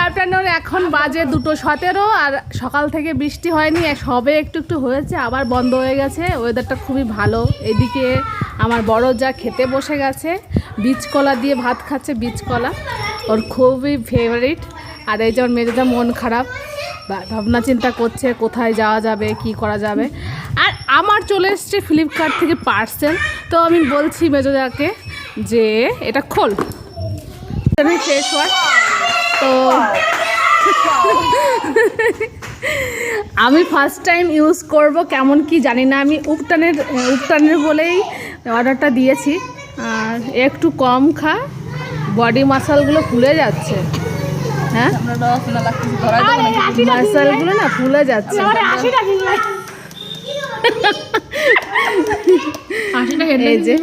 Afternoon এখন বাজে 2:17 আর সকাল থেকে বৃষ্টি হয়নি, সবে একটু একটু হয়েছে, আবার বন্ধ হয়ে গেছে। ওয়েদারটা খুবই ভালো। এদিকে আমার বড় যা খেতে বসে গেছে, বীজকলা দিয়ে ভাত খাচ্ছে, বীজকলা ওর খুবই ফেভারিট। আর এই যে ওর মেয়েটা মন খারাপ, ভাবনা চিন্তা করছে কোথায় যাওয়া যাবে, কি করা যাবে। আর আমার চলে এসছে ফ্লিপকার্ট থেকে পার্সেল। তো আমি বলছি মেজোদাকে যে এটা খোল, ফেস ওয়াশ। তো আমি ফার্স্ট টাইম ইউজ করব, কেমন কি জানি না। আমি উপটানের বলেই অর্ডারটা দিয়েছি। আর একটু কম খা, বডি মাসালগুলো ফুলে যাচ্ছে। হ্যাঁ, মাসালগুলো না ফুলে যাচ্ছে। এই যে